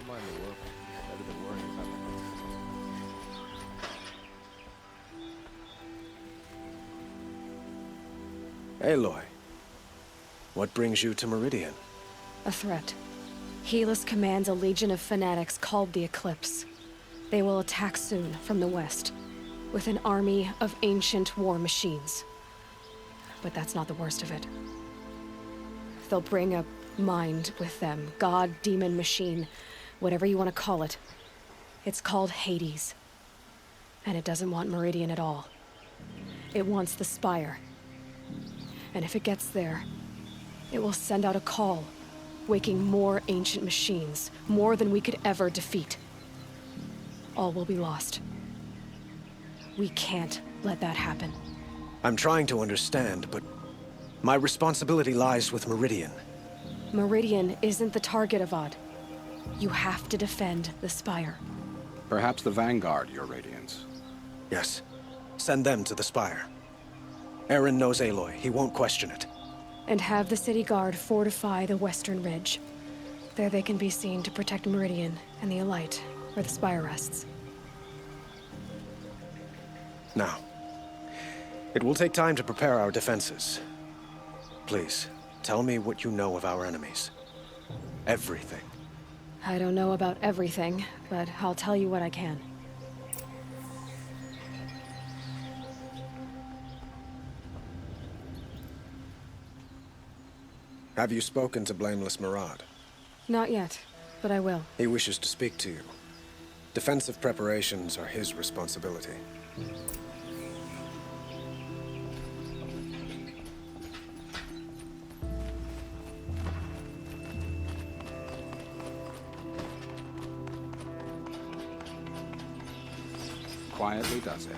don't mind the work. Better than worrying about my Aloy, what brings you to Meridian? A threat. Helis commands a legion of fanatics called the Eclipse. They will attack soon from the west, with an army of ancient war machines. But that's not the worst of it. They'll bring a mind with them, god, demon, machine, whatever you want to call it. It's called Hades. And it doesn't want Meridian at all. It wants the Spire. And if it gets there, it will send out a call, waking more ancient machines, more than we could ever defeat. All will be lost. We can't let that happen. I'm trying to understand, but my responsibility lies with Meridian. Meridian isn't the target, Avad. You have to defend the Spire. Perhaps the Vanguard, Your Radiance. Yes. Send them to the Spire. Eren knows Aloy. He won't question it. And have the city guard fortify the western ridge. There they can be seen to protect Meridian and the Elite, where the Spire rests. Now, it will take time to prepare our defenses. Please, tell me what you know of our enemies. Everything. I don't know about everything, but I'll tell you what I can. Have you spoken to Blameless Murad? Not yet, but I will. He wishes to speak to you. Defensive preparations are his responsibility. Quietly does it.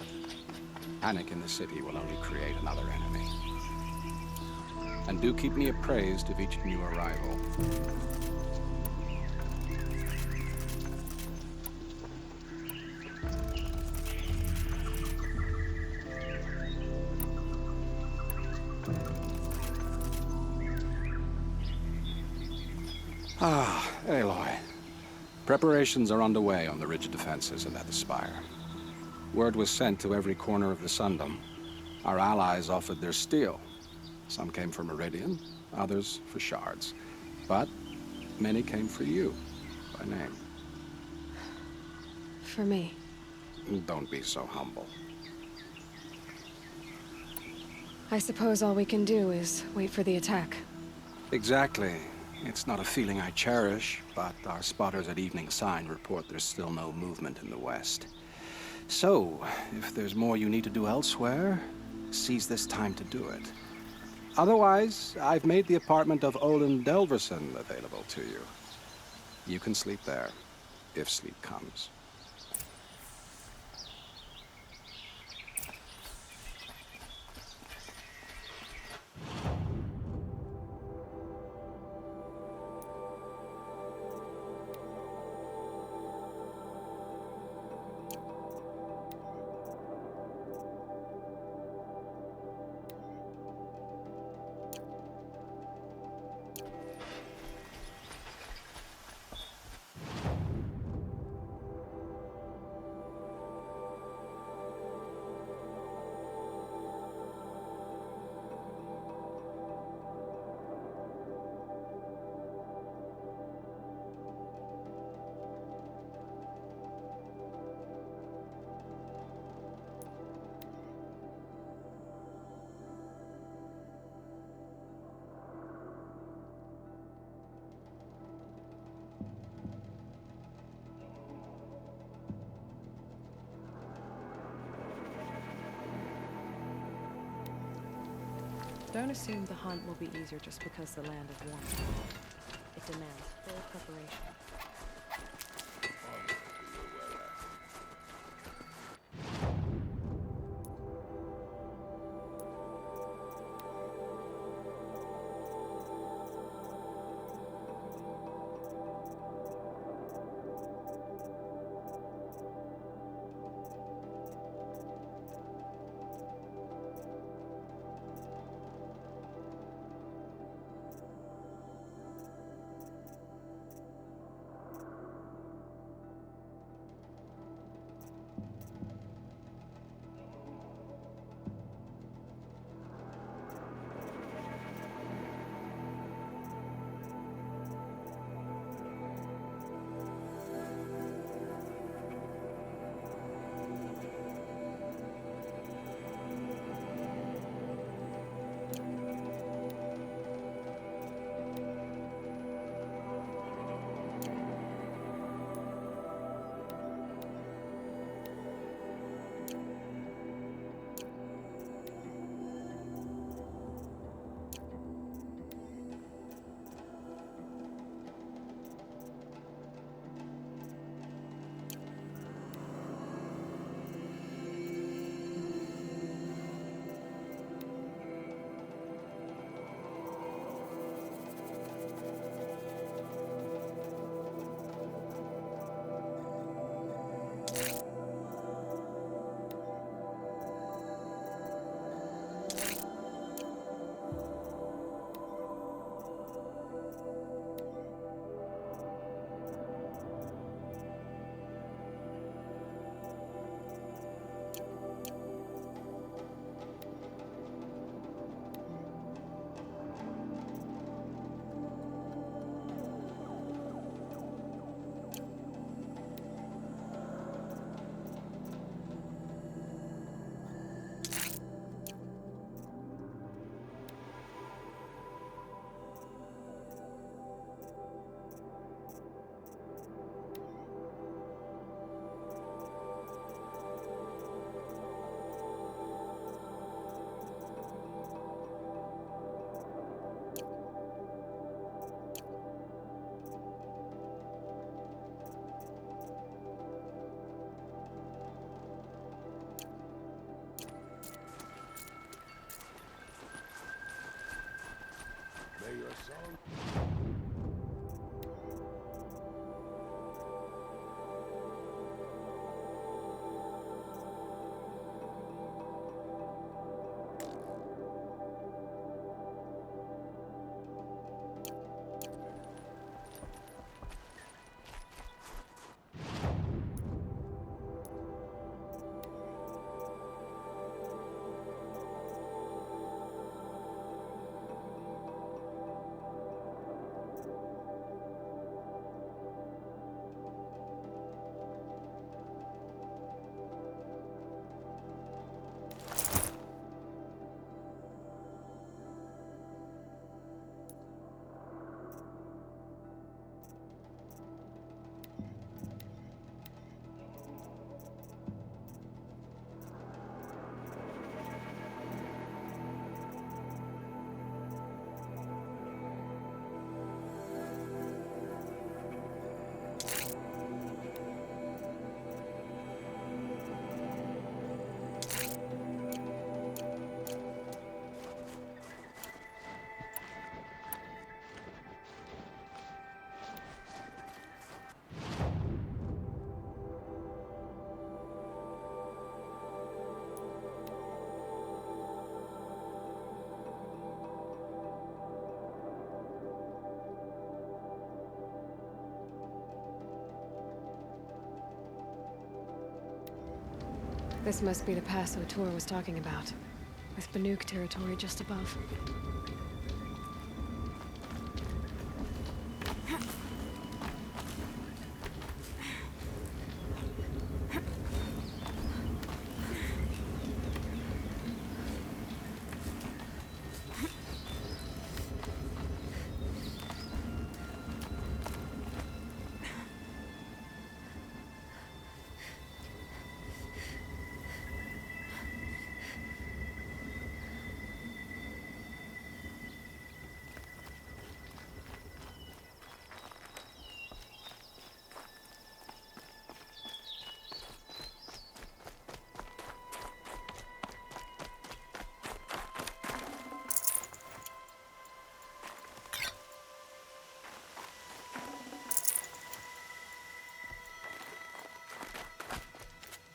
Panic in the city will only create another enemy. And do keep me appraised of each new arrival. Ah, Aloy. Preparations are underway on the ridge defenses and at the Spire. Word was sent to every corner of the Sundom. Our allies offered their steel. Some came for Meridian, others for shards. But many came for you, by name. For me. Don't be so humble. I suppose all we can do is wait for the attack. Exactly. It's not a feeling I cherish, but our spotters at Evening Sign report there's still no movement in the west. So, if there's more you need to do elsewhere, seize this time to do it. Otherwise, I've made the apartment of Olin Delverson available to you. You can sleep there, if sleep comes. Don't assume the hunt will be easier just because the land is warm. It demands full preparation. This must be the pass O'Toole was talking about, with Banuk territory just above.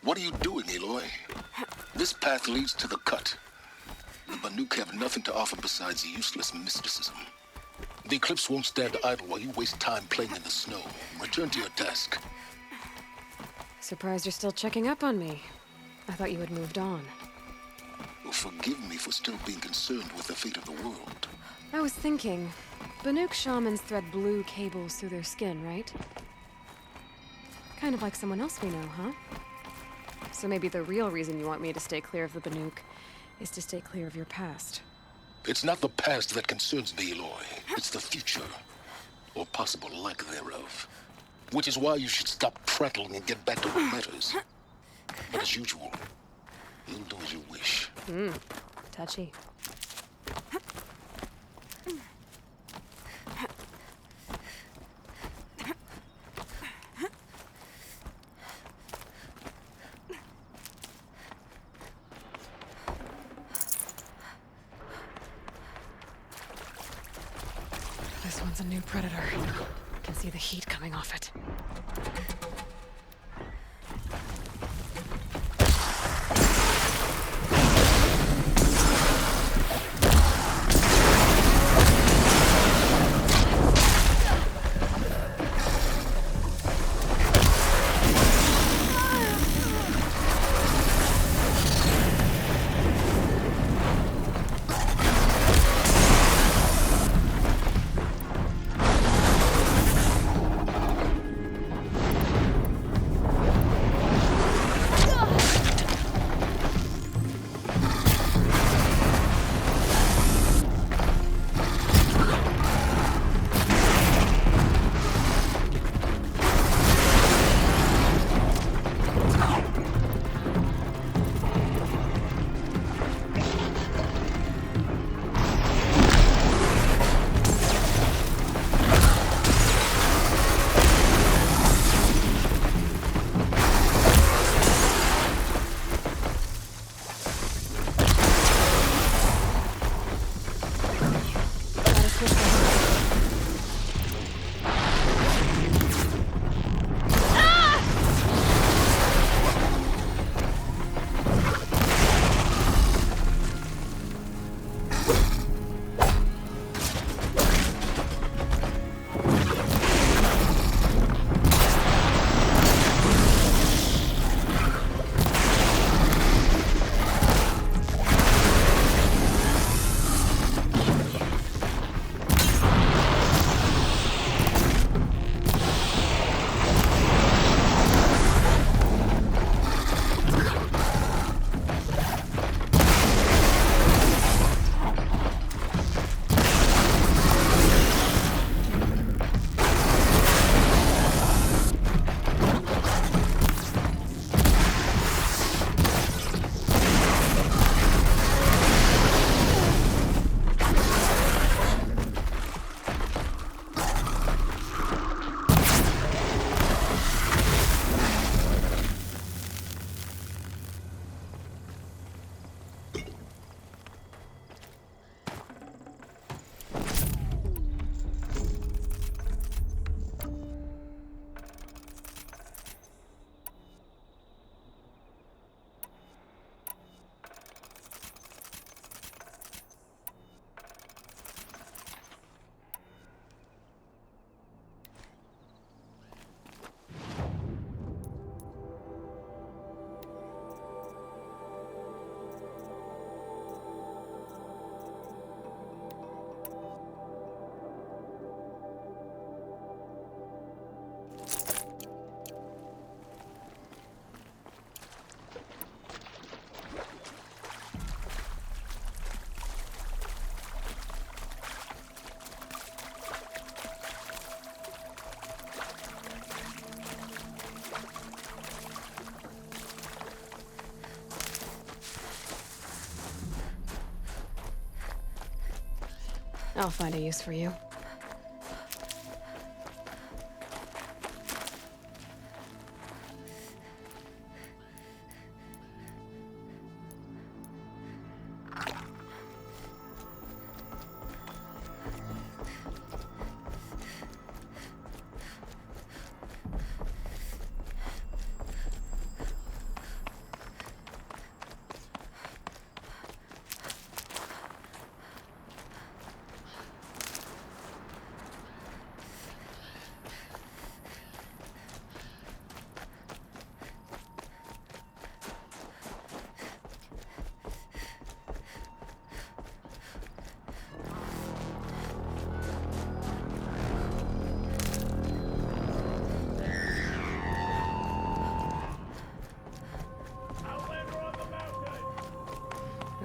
What are you doing, Aloy? This path leads to the cut. The Banuk have nothing to offer besides useless mysticism. The Eclipse won't stand idle while you waste time playing in the snow. Return to your task. Surprised you're still checking up on me. I thought you had moved on. Well, forgive me for still being concerned with the fate of the world. I was thinking, Banuk shamans thread blue cables through their skin, right? Kind of like someone else we know, huh? So maybe the real reason you want me to stay clear of the Banuk is to stay clear of your past. It's not the past that concerns me, Aloy. It's the future. Or possible lack thereof. Which is why you should stop prattling and get back to what matters. But as usual, you'll do as you wish. Touchy. This one's a new predator. I can see the heat coming off it. I'll find a use for you.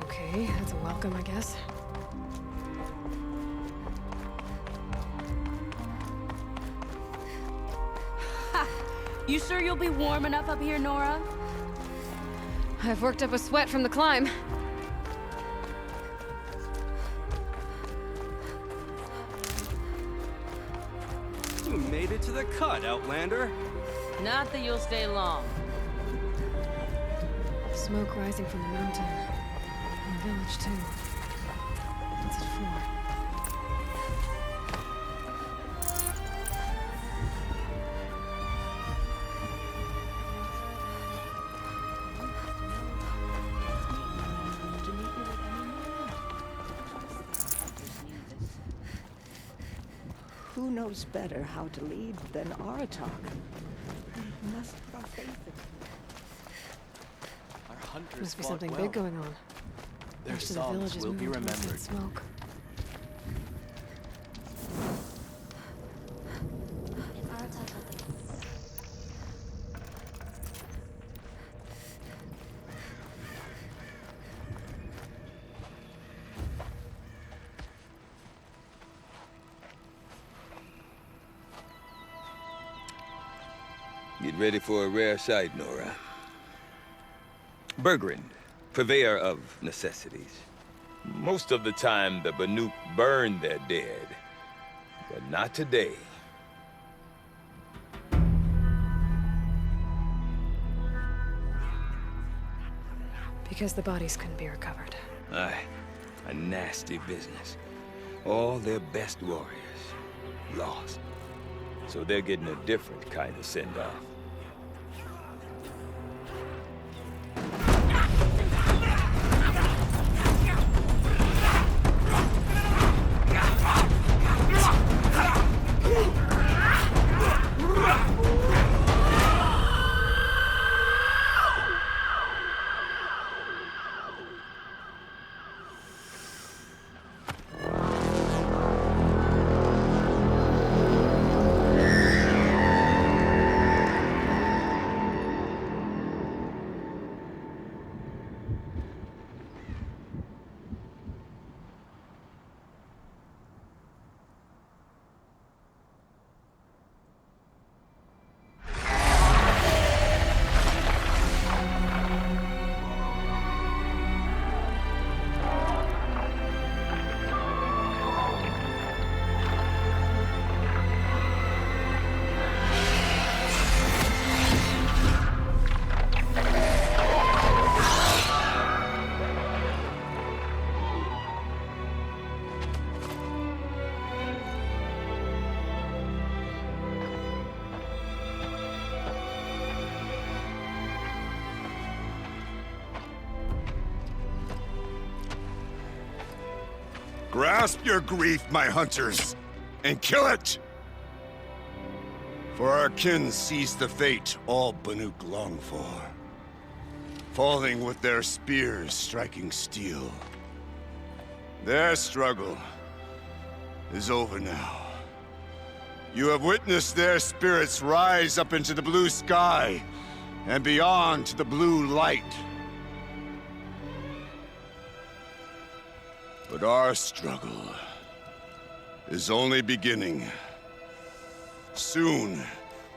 Okay, that's a welcome, I guess. You sure you'll be warm enough up here, Nora? I've worked up a sweat from the climb. You made it to the cut, Outlander. Not that you'll stay long. Smoke rising from the mountain. And the village, too. What's it for? Who knows better how to lead than Aratok? We must put our faith in him. Our hunters Must be fought something well. big going on. Their Most of the songs village is will be moving towards that remembered. smoke. Get ready for a rare sight, Nora. Bergrand, purveyor of necessities. Most of the time, the Banuk burn their dead. But not today. Because the bodies couldn't be recovered. Aye, a nasty business. All their best warriors lost. So they're getting a different kind of send-off. Grasp your grief, my hunters, and kill it! For our kin sees the fate all Banuk long for. Falling with their spears striking steel. Their struggle is over now. You have witnessed their spirits rise up into the blue sky and beyond to the blue light. But our struggle is only beginning. Soon,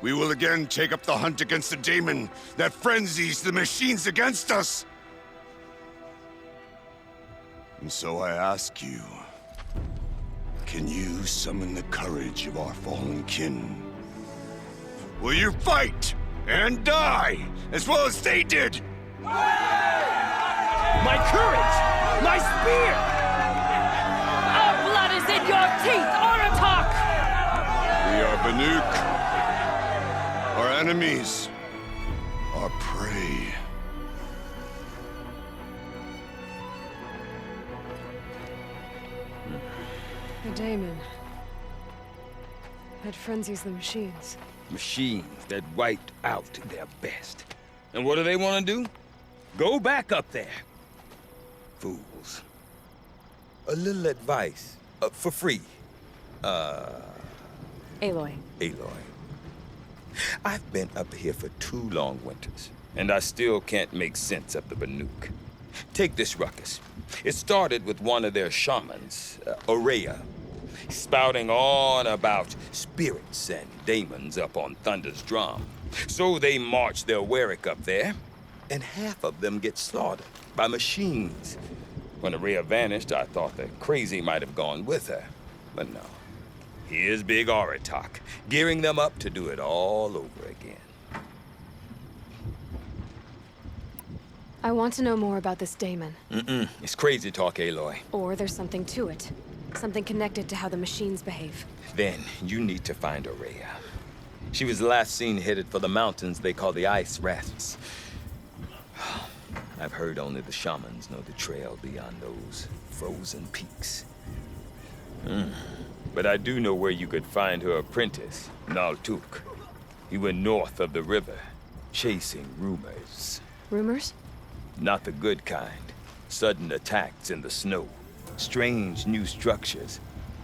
we will again take up the hunt against the daemon that frenzies the machines against us. And so I ask you, Can you summon the courage of our fallen kin? Will you fight and die as well as they did? My courage! My spear! Our blood is in your teeth, Aratak! We are Banuk. Our enemies are prey. The daemon. That frenzies the machines. Machines that wiped out their best. And what do they want to do? Go back up there. Fools. A little advice, for free. Aloy. Aloy. I've been up here for 2 long winters, and I still can't make sense of the Banuk. Take this ruckus. It started with one of their shamans, Aurea, spouting on about spirits and daemons up on Thunder's drum. So they march their Warwick up there, and half of them get slaughtered by machines. When Aurea vanished, I thought the crazy might have gone with her, but no. Here's Big Aratak, gearing them up to do it all over again. I want to know more about this daemon. It's crazy talk, Aloy. Or there's something to it. Something connected to how the machines behave. Then you need to find Aurea. She was last seen headed for the mountains they call the Ice Rafts. I've heard only the shamans know the trail beyond those frozen peaks. But I do know where you could find her apprentice, Naltuk. He went north of the river, chasing rumors. Rumors? Not the good kind. Sudden attacks in the snow. Strange new structures.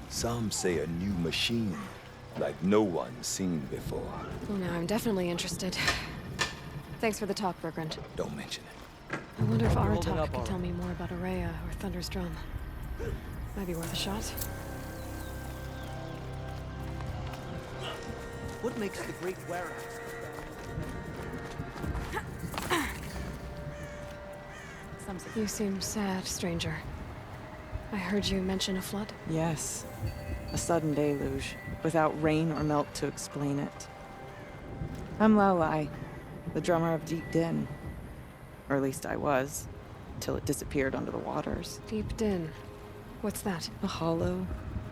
Some say a new machine, like no one's seen before. Well, now I'm definitely interested. Thanks for the talk, Bergrand. Don't mention it. I wonder if Aratak could tell me more about Aurea or Thunder's drum. Might be worth a shot. What makes the great wearer? You seem sad, stranger. I heard you mention a flood. Yes. A sudden deluge, without rain or melt to explain it. I'm Lelai, the drummer of Deep Din. Or at least I was, till it disappeared under the waters. Deep Din. What's that? A hollow,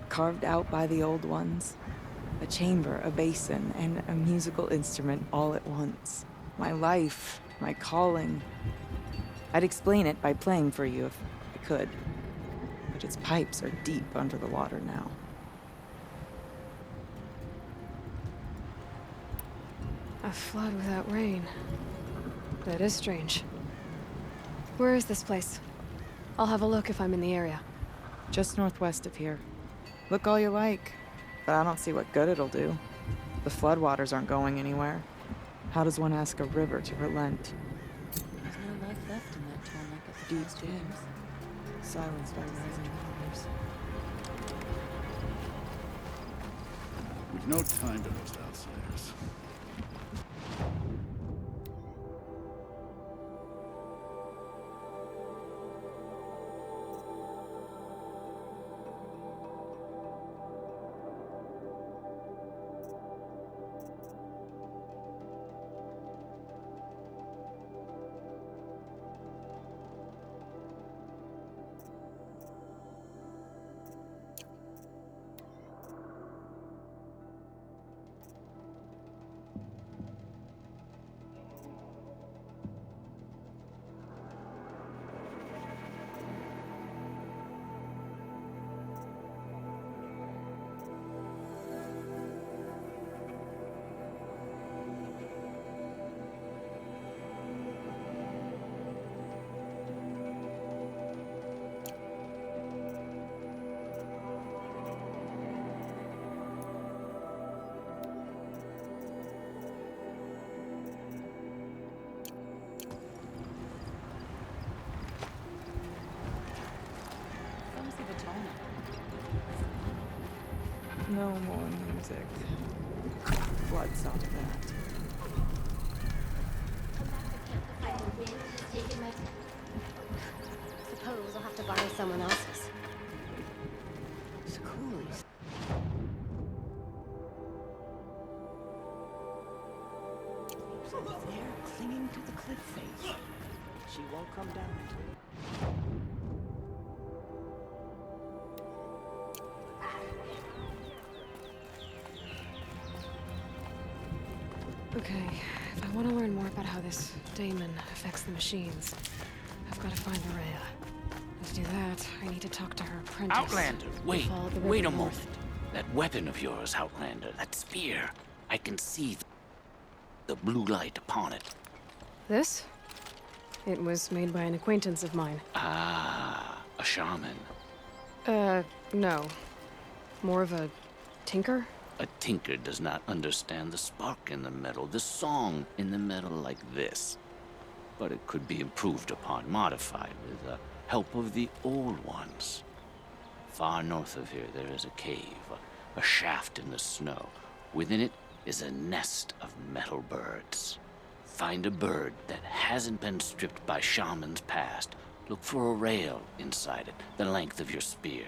carved out by the old ones. A chamber, a basin, and a musical instrument all at once. My life, my calling. I'd explain it by playing for you if I could. But its pipes are deep under the water now. A flood without rain. That is strange. Where is this place? I'll have a look if I'm in the area. Just northwest of here. Look all you like, but I don't see what good it'll do. The floodwaters aren't going anywhere. How does one ask a river to relent? There's no life left in that torment of the Deep Din, silenced by rising waters. We've no time to those outsiders. No more music. Blood stopped that. Suppose I'll have to borrow someone else's. Schools. She's up there, clinging to the cliff face. She won't come down until... Okay, if I want to learn more about how this daemon affects the machines, I've got to find Rhea. To do that, I need to talk to her apprentice. Outlander, wait, Follow the river wait a north. moment. That weapon of yours, Outlander, that spear, I can see the blue light upon it. This? It was made by an acquaintance of mine. Ah, a shaman. No. More of a tinker? A tinker does not understand the spark in the metal, the song in the metal like this. But it could be improved upon, modified with the help of the old ones. Far north of here, there is a cave, a shaft in the snow. Within it is a nest of metal birds. Find a bird that hasn't been stripped by shamans past. Look for a rail inside it, the length of your spear.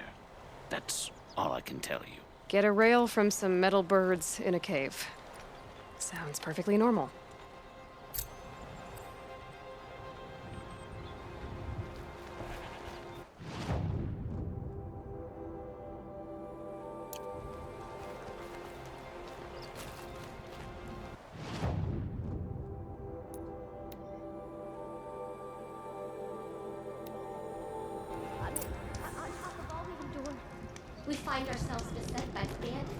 That's all I can tell you. Get a rail from some metal birds in a cave. Sounds perfectly normal. We find ourselves beset by bandits.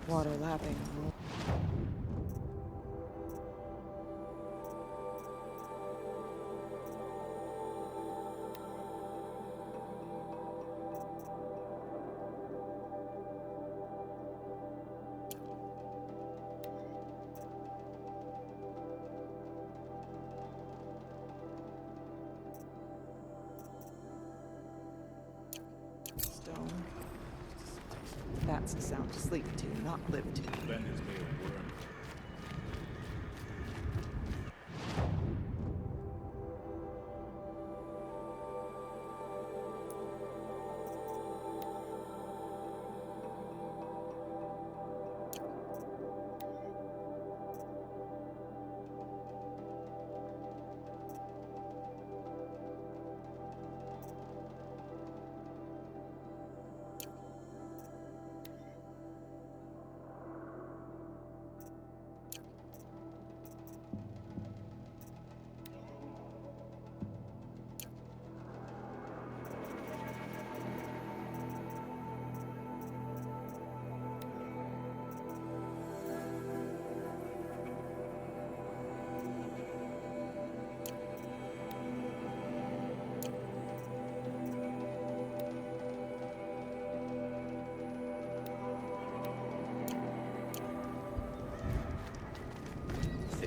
Water lapping. Stone. That's a sound to sleep to, not live to.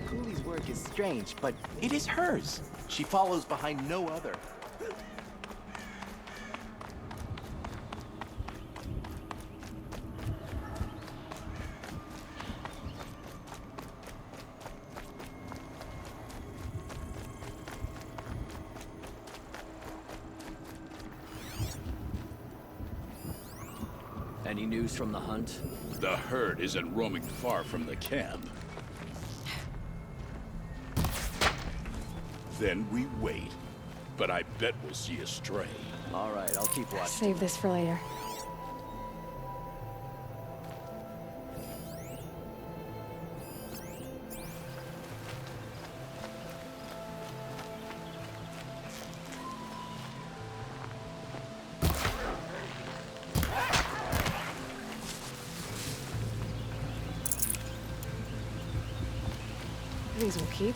Cooley's work is strange, but it is hers. She follows behind no other. Any news from the hunt? The herd isn't roaming far from the camp. Then we wait. But I bet we'll see a stray. All right, I'll keep watching. Save this for later. These will keep.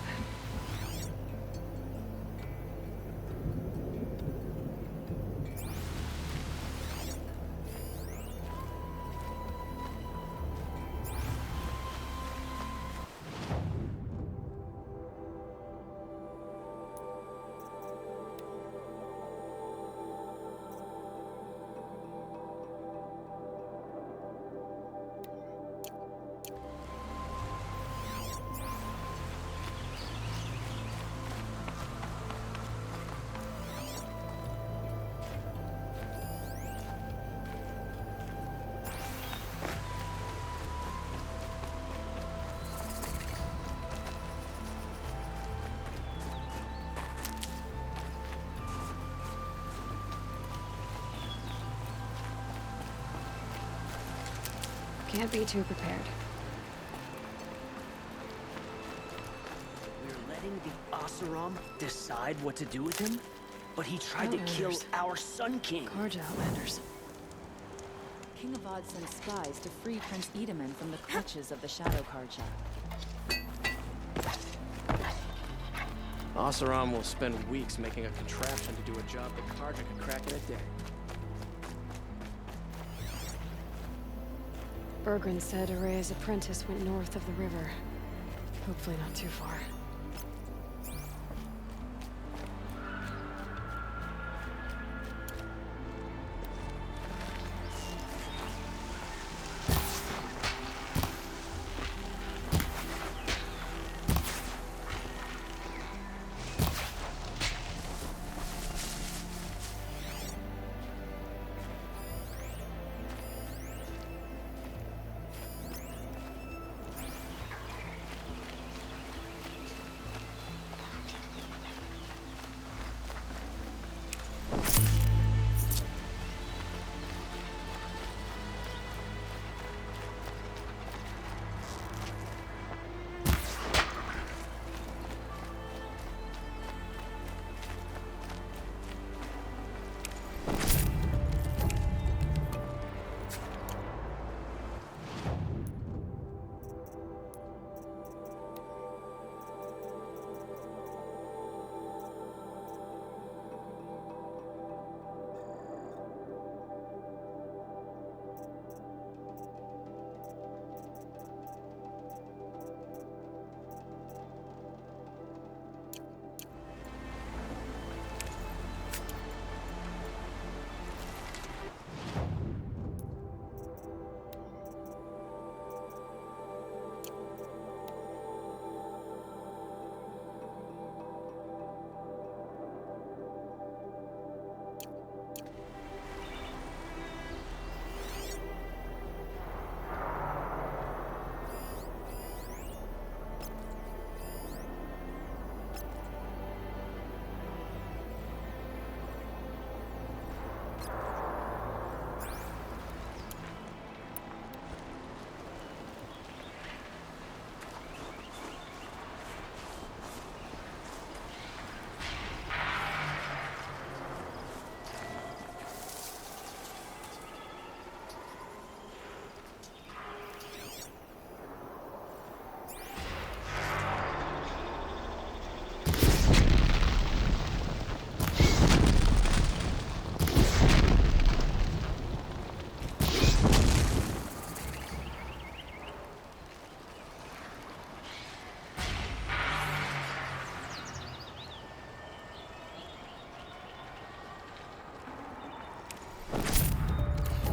Can't be too prepared. We're letting the Oseram decide what to do with him? But he tried to kill Outlanders. our Sun King. Karja Outlanders. King Avad sends spies to free Prince Edaman from the clutches of the Shadow Karja. Oseram will spend weeks making a contraption to do a job that Karja could crack in a day. Bergren said Araya's apprentice went north of the river. Hopefully not too far.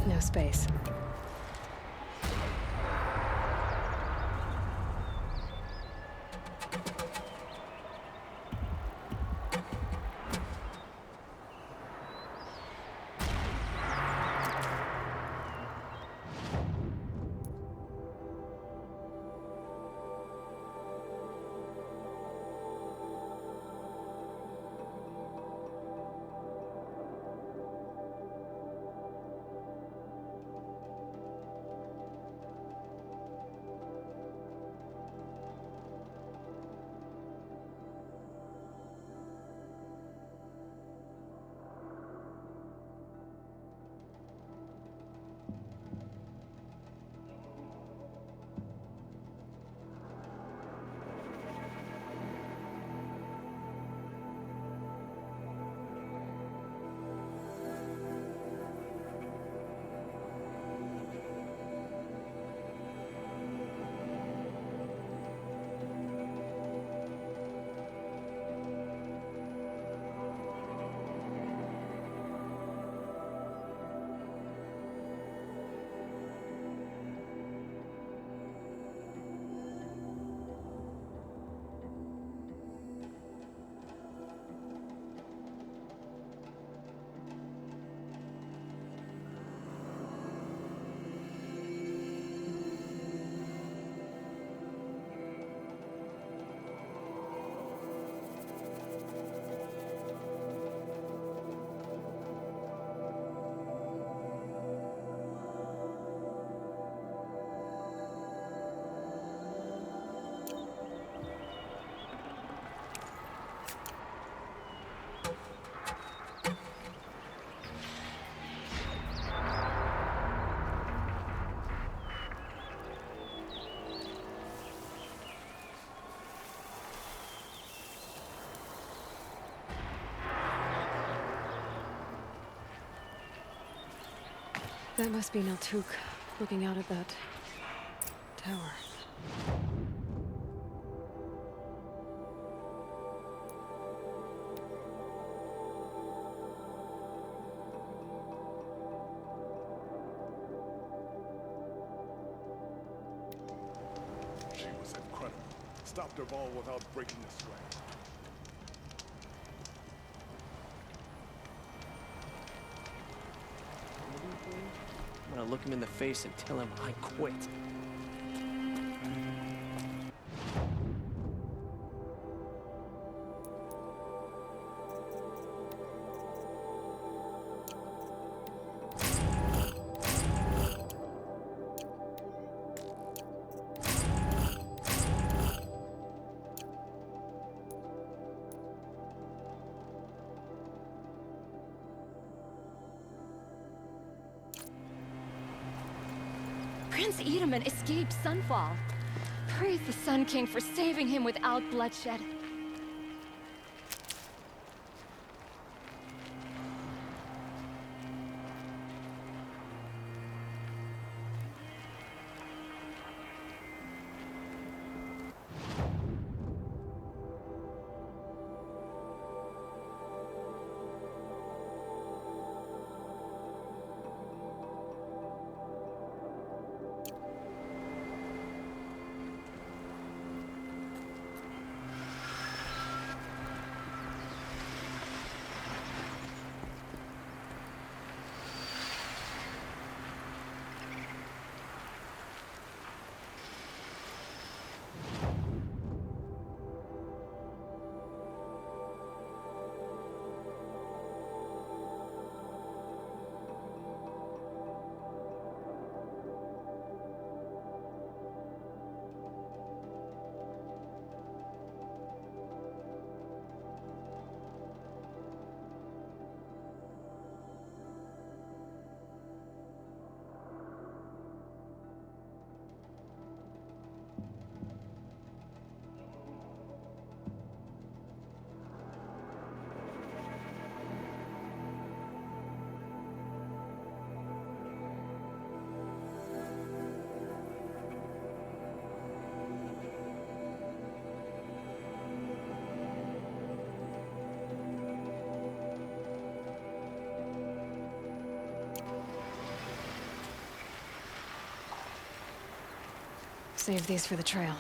No space. That must be Naltuk, looking out at that tower. She was incredible. Stopped her ball without breaking the strand. I'm gonna look him in the face and tell him I quit. Prince Edaman escaped Sunfall. Praise the Sun King for saving him without bloodshed. Save these for the trail.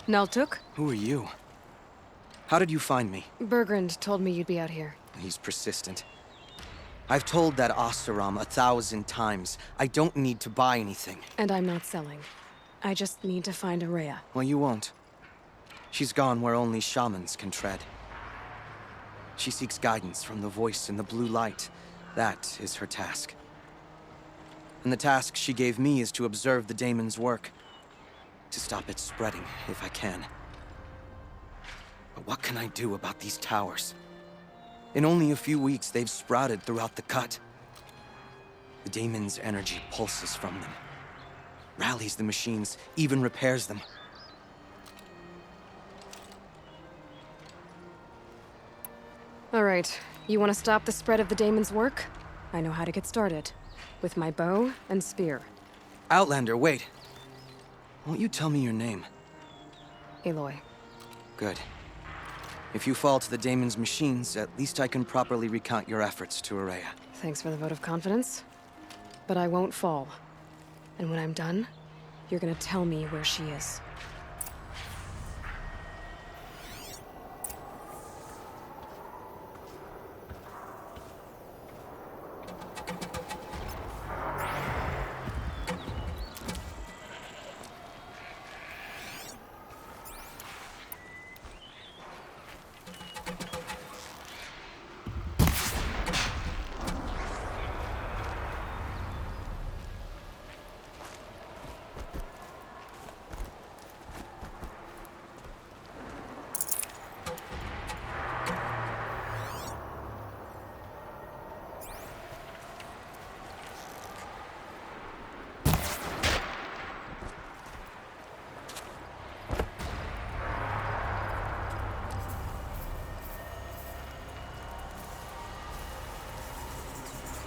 Naltuk? Who are you? How did you find me? Bergrand told me you'd be out here. He's persistent. I've told that Oseram 1,000 times. I don't need to buy anything. And I'm not selling. I just need to find Araya. Well, you won't. She's gone where only shamans can tread. She seeks guidance from the voice in the blue light. That is her task. And the task she gave me is to observe the daemon's work. To stop it spreading, if I can. But what can I do about these towers? In only a few weeks, they've sprouted throughout the cut. The daemon's energy pulses from them. Rallies the machines, even repairs them. All right, you want to stop the spread of the daemon's work? I know how to get started. With my bow and spear. Outlander, wait. Won't you tell me your name? Aloy. Good. If you fall to the Daemon's machines, at least I can properly recount your efforts to Araya. Thanks for the vote of confidence. But I won't fall. And when I'm done, you're gonna tell me where she is.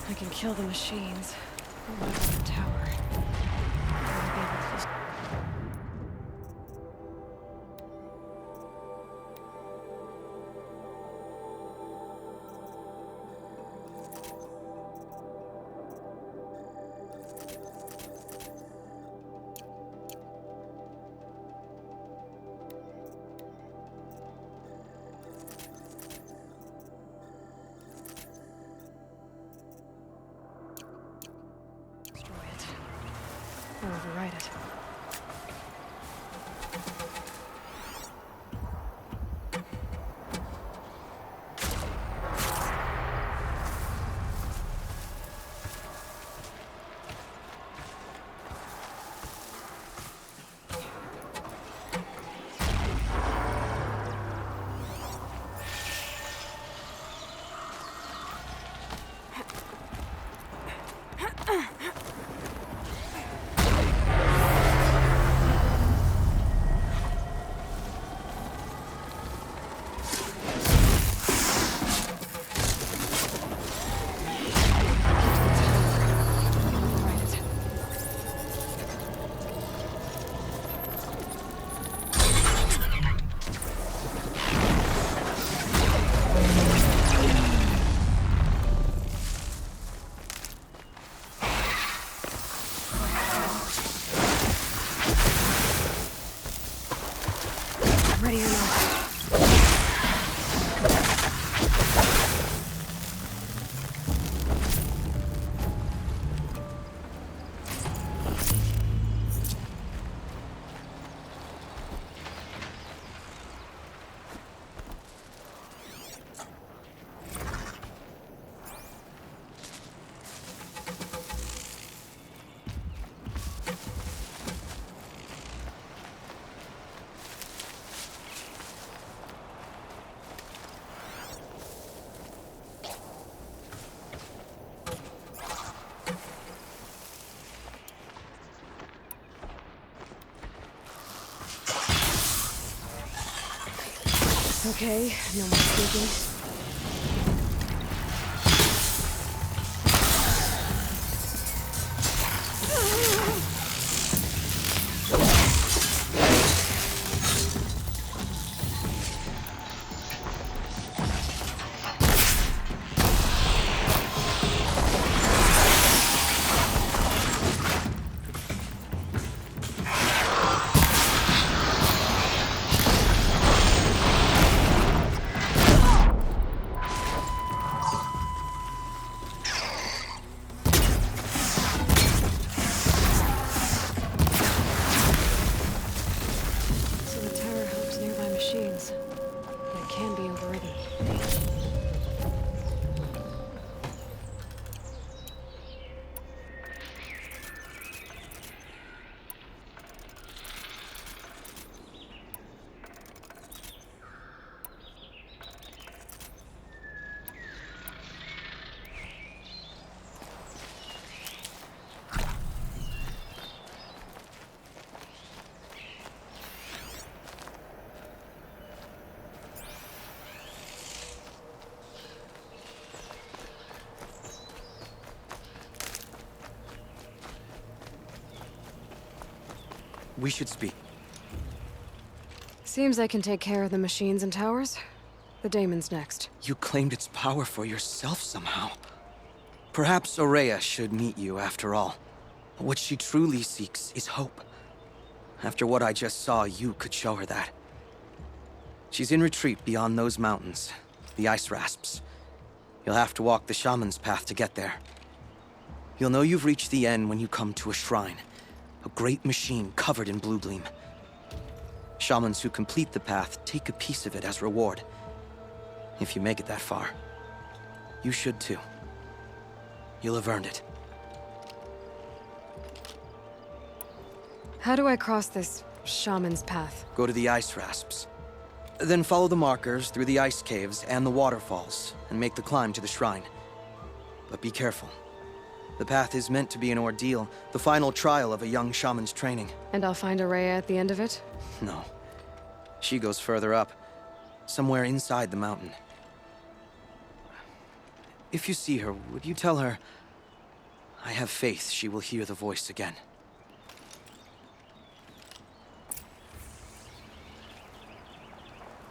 I can kill the machines. What about the tower? I'll be able to... I'll override it. Ready or not. Okay, no more speaking. We should speak. Seems I can take care of the machines and towers. The daemon's next. You claimed its power for yourself somehow. Perhaps Aurea should meet you after all. What she truly seeks is hope. After what I just saw, you could show her that. She's in retreat beyond those mountains, the ice rasps. You'll have to walk the shaman's path to get there. You'll know you've reached the end when you come to a shrine. A great machine covered in blue gleam. Shamans who complete the path take a piece of it as reward. If you make it that far, you should too. You'll have earned it. How do I cross this shaman's path? Go to the ice rasps. Then follow the markers through the ice caves and the waterfalls, and make the climb to the shrine. But be careful. The path is meant to be an ordeal, the final trial of a young shaman's training. And I'll find Aurea at the end of it? No. She goes further up, somewhere inside the mountain. If you see her, would you tell her, I have faith she will hear the voice again.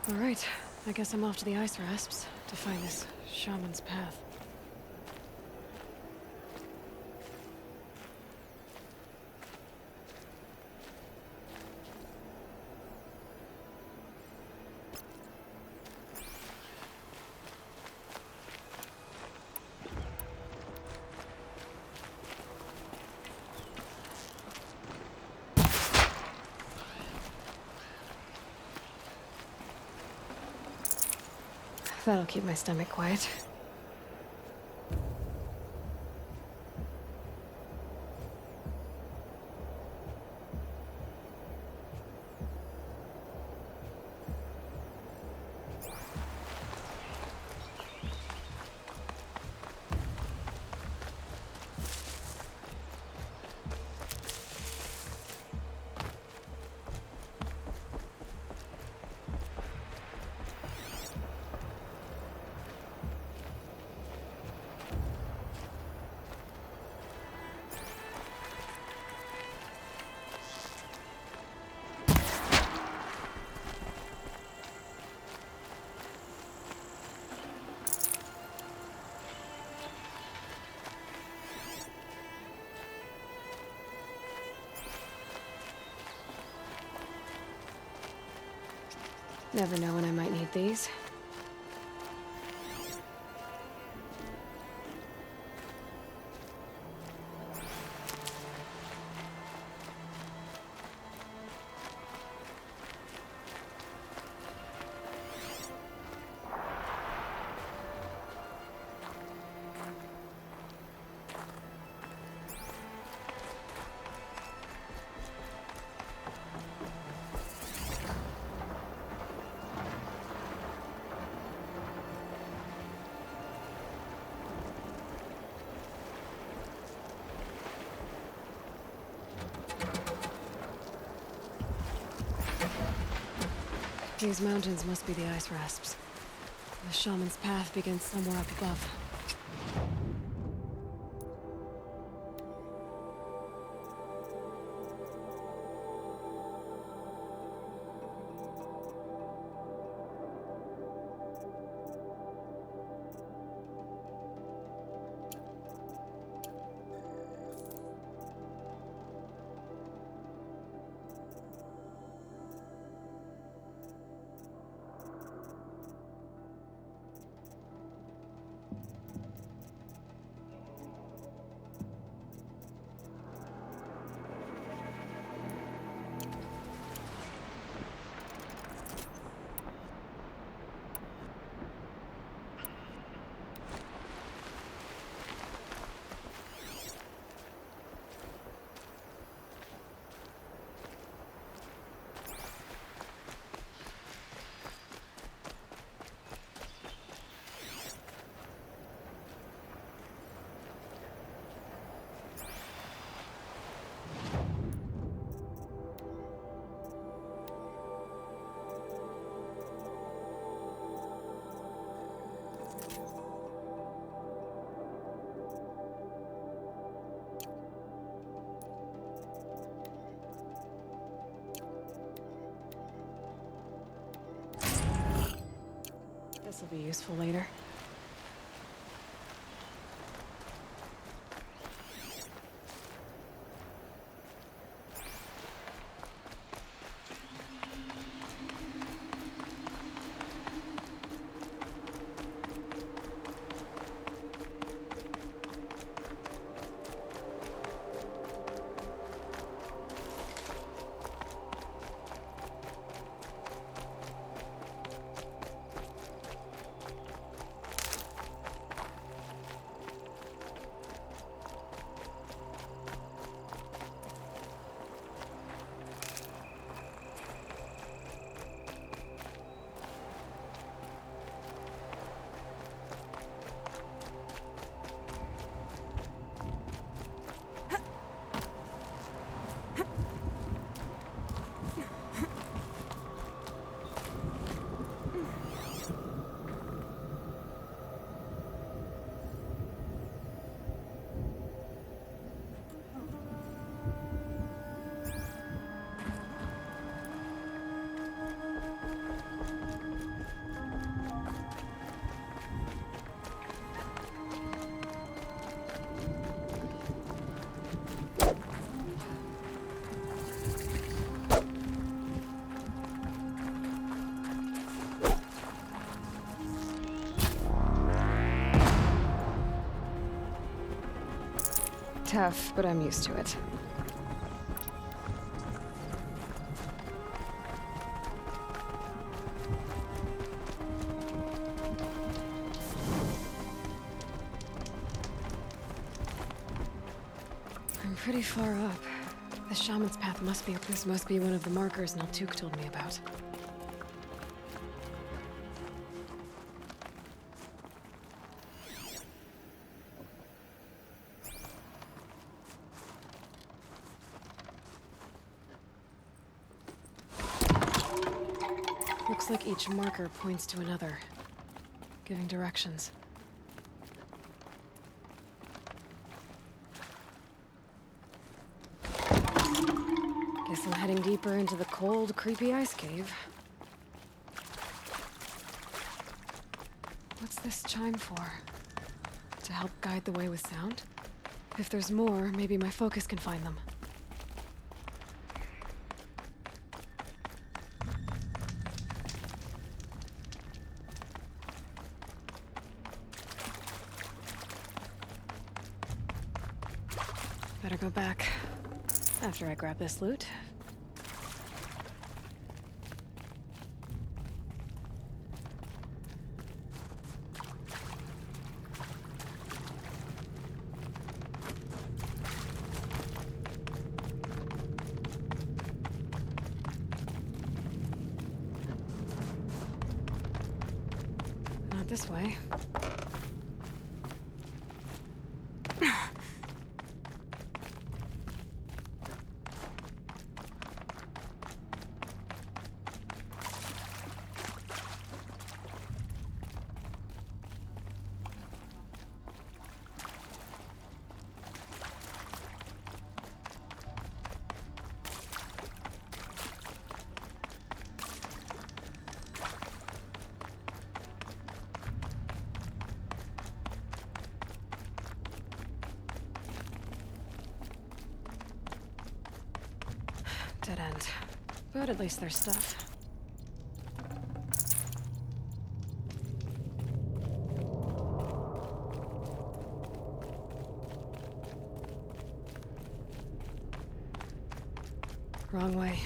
All right, I guess I'm off to the ice rasps to find this shaman's path. That'll keep my stomach quiet. Never know when I might need these. These mountains must be the ice rasps. The shaman's path begins somewhere up above. This'll be useful later. Tough, but I'm used to it. I'm pretty far up. The shaman's path must be... This must be one of the markers Naltuk told me about. Looks like each marker points to another, giving directions. Guess I'm heading deeper into the cold, creepy ice cave. What's this chime for? To help guide the way with sound? If there's more, maybe my focus can find them. Better go back after I grab this loot. Not this way. Dead end. But at least there's stuff. Wrong way.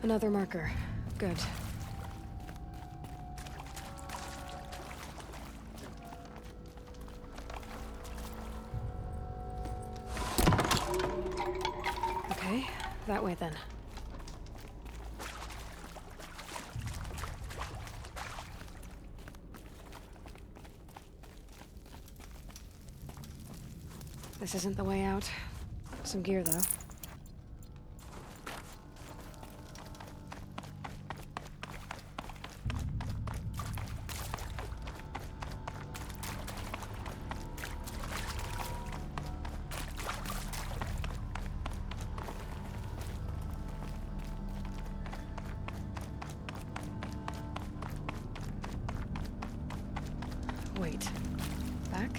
Another marker. Good. Okay, that way then. This isn't the way out. Some gear, though. Wait. Back?